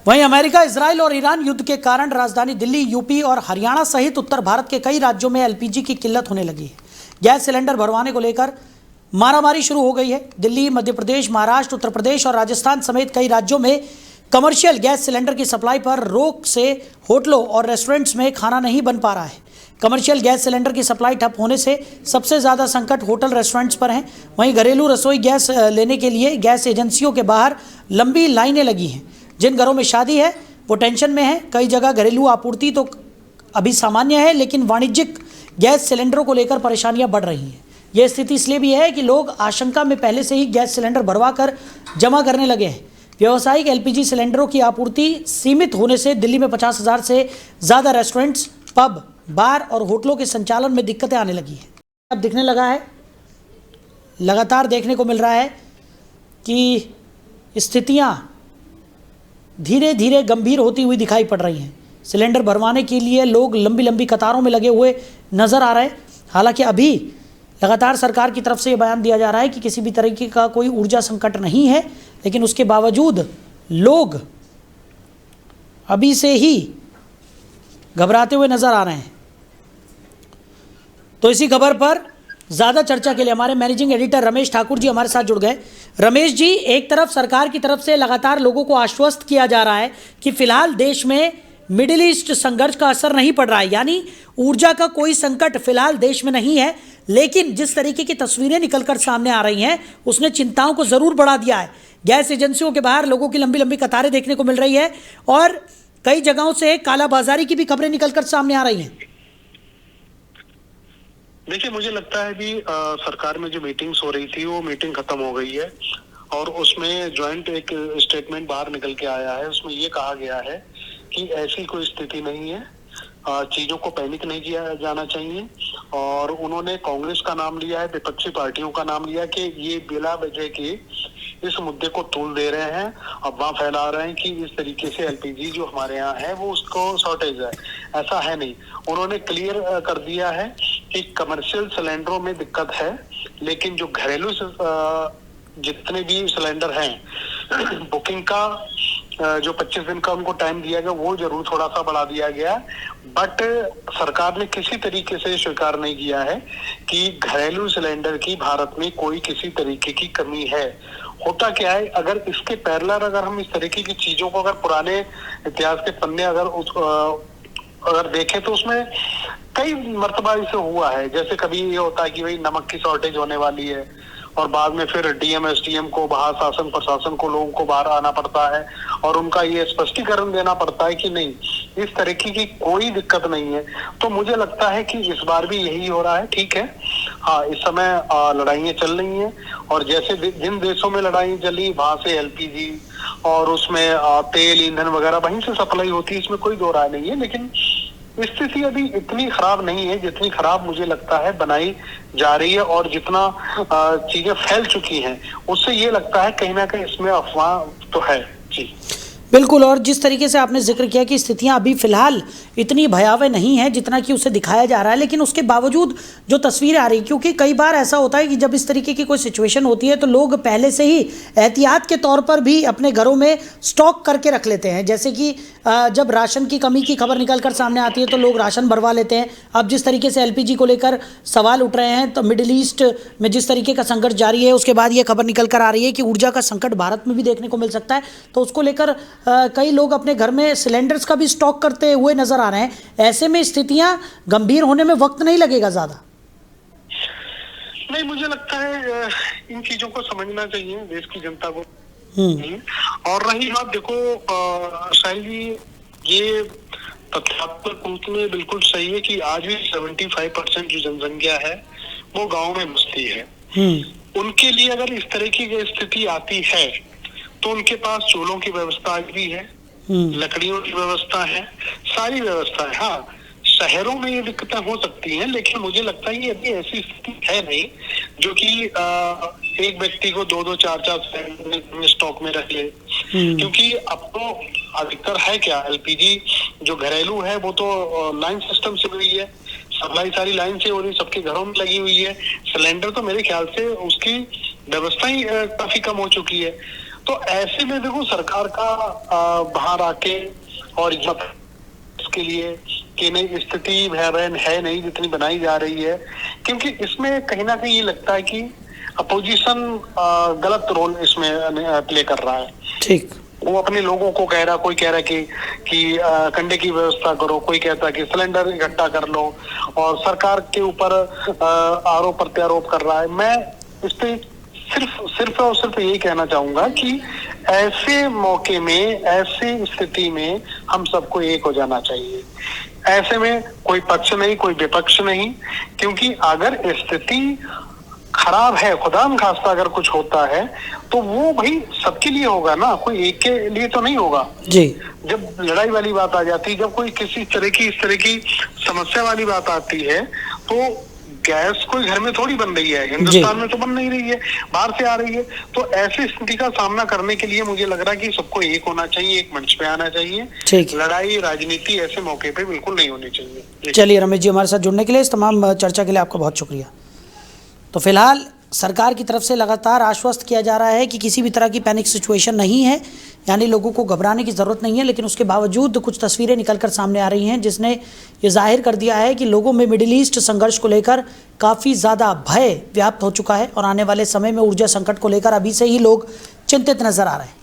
वहीं America, Israel और Iran युद्ध के कारण राजधानी दिल्ली, यूपी और हरियाणा सहित उत्तर भारत के कई राज्यों में एलपीजी की किल्लत होने लगी है। गैस सिलेंडर भरवाने को लेकर मारामारी शुरू हो गई है। दिल्ली, मध्य प्रदेश, महाराष्ट्र, उत्तर प्रदेश और राजस्थान समेत कई राज्यों में कमर्शियल गैस सिलेंडर की सप्लाई पर रोक से होटलों और रेस्टोरेंट्स में खाना नहीं बन पा रहा है। कमर्शियल गैस सिलेंडर की सप्लाई ठप होने से सबसे ज़्यादा संकट होटल रेस्टोरेंट्स पर है। वहीं घरेलू रसोई गैस लेने के लिए गैस एजेंसियों के बाहर लंबी लाइनें लगी हैं। जिन घरों में शादी है वो टेंशन में है। कई जगह घरेलू आपूर्ति तो अभी सामान्य है, लेकिन वाणिज्यिक गैस सिलेंडरों को लेकर परेशानियां बढ़ रही हैं। यह स्थिति इसलिए भी है कि लोग आशंका में पहले से ही गैस सिलेंडर भरवा कर जमा करने लगे हैं। व्यावसायिक एलपीजी सिलेंडरों की आपूर्ति सीमित होने से दिल्ली में 50,000 से ज़्यादा रेस्टोरेंट्स, पब, बार और होटलों के संचालन में दिक्कतें आने लगी हैं। अब दिखने लगा है, लगातार देखने को मिल रहा है कि स्थितियां धीरे धीरे गंभीर होती हुई दिखाई पड़ रही हैं। सिलेंडर भरवाने के लिए लोग लंबी लंबी कतारों में लगे हुए नज़र आ रहे हैं। हालांकि अभी लगातार सरकार की तरफ से ये बयान दिया जा रहा है कि किसी भी तरीके का कोई ऊर्जा संकट नहीं है, लेकिन उसके बावजूद लोग अभी से ही घबराते हुए नज़र आ रहे हैं। तो इसी खबर पर ज़्यादा चर्चा के लिए हमारे मैनेजिंग एडिटर रमेश ठाकुर जी हमारे साथ जुड़ गए। रमेश जी, एक तरफ सरकार की तरफ से लगातार लोगों को आश्वस्त किया जा रहा है कि फिलहाल देश में मिडिल ईस्ट संघर्ष का असर नहीं पड़ रहा है, यानी ऊर्जा का कोई संकट फिलहाल देश में नहीं है। लेकिन जिस तरीके की तस्वीरें निकलकर सामने आ रही हैं उसने चिंताओं को ज़रूर बढ़ा दिया है। गैस एजेंसियों के बाहर लोगों की लंबी लंबी कतारें देखने को मिल रही है और कई जगहों से कालाबाजारी की भी खबरें निकलकर सामने आ रही हैं। देखिए, मुझे लगता है कि सरकार में जो मीटिंग्स हो रही थी वो मीटिंग खत्म हो गई है और उसमें ज्वाइंट एक स्टेटमेंट बाहर निकल के आया है। उसमें ये कहा गया है कि ऐसी कोई स्थिति नहीं है, चीजों को पैनिक नहीं किया जाना चाहिए। और उन्होंने कांग्रेस का नाम लिया है, विपक्षी पार्टियों का नाम लिया कि ये बिला वजह के इस मुद्दे को तूल दे रहे हैं, अफवाह फैला रहे हैं कि इस तरीके से एलपीजी जो हमारे यहाँ है वो उसको शॉर्टेज है। ऐसा है नहीं। उन्होंने क्लियर कर दिया है कि कमर्शियल सिलेंडरों में दिक्कत है, लेकिन जो घरेलू जितने भी सिलेंडर हैं बुकिंग का जो 25 दिन का उनको टाइम दिया गया वो जरूर थोड़ा सा बढ़ा दिया गया, बट सरकार ने किसी तरीके से स्वीकार नहीं किया है कि घरेलू सिलेंडर की भारत में कोई किसी तरीके की कमी है। होता क्या है, अगर इसके पैरेलल अगर हम इस तरीके की चीजों को अगर पुराने इतिहास के पन्ने अगर देखें तो उसमें कई मर्तबा इसे हुआ है। जैसे कभी ये होता है कि भाई नमक की शॉर्टेज होने वाली है और बाद में फिर डीएम एसडीएम को, बाहर शासन प्रशासन को, लोगों को बाहर आना पड़ता है और उनका ये स्पष्टीकरण देना पड़ता है कि नहीं, इस तरीके की कोई दिक्कत नहीं है। तो मुझे लगता है कि इस बार भी यही हो रहा है। ठीक है, हाँ, इस समय लड़ाइयाँ चल रही हैं और जैसे जिन देशों में लड़ाई चली वहां से एलपीजी और उसमें तेल, ईंधन वगैरह वहीं से सप्लाई होती है, इसमें कोई दो राय नहीं है। लेकिन स्थिति अभी इतनी खराब नहीं है जितनी खराब मुझे लगता है बनाई जा रही है और जितना चीजें फैल चुकी हैं उससे ये लगता है कहीं ना कहीं इसमें अफवाह तो है। जी बिल्कुल। और जिस तरीके से आपने जिक्र किया कि स्थितियां अभी फिलहाल इतनी भयावह नहीं है जितना कि उसे दिखाया जा रहा है, लेकिन उसके बावजूद जो तस्वीरें आ रही, क्योंकि कई बार ऐसा होता है कि जब इस तरीके की कोई सिचुएशन होती है तो लोग पहले से ही एहतियात के तौर पर भी अपने घरों में स्टॉक करके रख लेते हैं। जैसे कि जब राशन की कमी की खबर निकल कर सामने आती है तो लोग राशन भरवा लेते हैं। अब जिस तरीके से एलपीजी को लेकर सवाल उठ रहे हैं तो मिडिल ईस्ट में जिस तरीके का संघर्ष जारी है, उसके बाद ये खबर निकल कर आ रही है कि ऊर्जा का संकट भारत में भी देखने को मिल सकता है। तो उसको लेकर कई लोग अपने घर में सिलेंडर्स का भी स्टॉक करते हुए नजर आ रहे हैं। ऐसे में स्थितियां गंभीर होने में वक्त नहीं लगेगा ज्यादा। नहीं, मुझे लगता है इन चीजों को समझना चाहिए देश की जनता को। और रही बात, देखो साहिल जी, ये तथ्यात्मक रूप में बिल्कुल सही है कि आज भी 75% जो जनसंख्या है वो गाँव में बसती है। उनके लिए अगर इस तरह की स्थिति आती है तो उनके पास चूल्हों की व्यवस्था भी है, लकड़ियों की व्यवस्था है, सारी व्यवस्था है। हाँ, शहरों में ये दिक्कतें हो सकती हैं, लेकिन मुझे लगता है ये अभी ऐसी स्थिति है नहीं जो कि एक व्यक्ति को 2-2, 4-4 सिलेंडर स्टॉक में रख ले। क्योंकि अब तो अधिकतर है क्या, एलपीजी जो घरेलू है वो तो लाइन सिस्टम से हुई है, सप्लाई सारी लाइन से हो रही, सबके घरों में लगी हुई है। सिलेंडर तो मेरे ख्याल से उसकी व्यवस्था ही काफी कम हो चुकी है। तो ऐसे में देखो सरकार का बाहर आके और इसके लिए कि नहीं स्थिति भयावह है नहीं जितनी बनाई जा रही है, क्योंकि इसमें कहीं ना कहीं ये लगता है कि अपोजिशन गलत रोल इसमें प्ले कर रहा है। ठीक, वो अपने लोगों को कह रहा, कोई कह रहा कि कंडे की व्यवस्था करो, कोई कहता है कि सिलेंडर इकट्ठा कर लो, और सरकार के ऊपर आरोप प्रत्यारोप कर रहा है। मैं इस पे सिर्फ और सिर्फ यही कहना चाहूंगा कि ऐसे मौके में, ऐसी स्थिति में हम सबको एक हो जाना चाहिए। ऐसे में कोई पक्ष नहीं, कोई विपक्ष नहीं, क्योंकि अगर स्थिति खराब है, खुदा न खास्ता अगर कुछ होता है तो वो भाई सबके लिए होगा ना, कोई एक के लिए तो नहीं होगा जी। जब लड़ाई वाली बात आ जाती है, जब कोई किसी तरह की समस्या वाली बात आती है, तो गैस कोई घर में थोड़ी बन रही है, हिंदुस्तान में तो बन नहीं रही है, बाहर से आ रही है। तो ऐसी स्थिति का सामना करने के लिए मुझे लग रहा है कि सबको एक होना चाहिए, एक मंच पे आना चाहिए। ठीक, लड़ाई राजनीति ऐसे मौके पे बिल्कुल नहीं होनी चाहिए। चलिए रमेश जी, हमारे साथ जुड़ने के लिए, इस तमाम चर्चा के लिए आपका बहुत शुक्रिया। तो फिलहाल सरकार की तरफ से लगातार आश्वस्त किया जा रहा है कि किसी भी तरह की पैनिक सिचुएशन नहीं है, यानी लोगों को घबराने की ज़रूरत नहीं है। लेकिन उसके बावजूद कुछ तस्वीरें निकलकर सामने आ रही हैं जिसने ये जाहिर कर दिया है कि लोगों में मिडिल ईस्ट संघर्ष को लेकर काफ़ी ज़्यादा भय व्याप्त हो चुका है और आने वाले समय में ऊर्जा संकट को लेकर अभी से ही लोग चिंतित नज़र आ रहे हैं।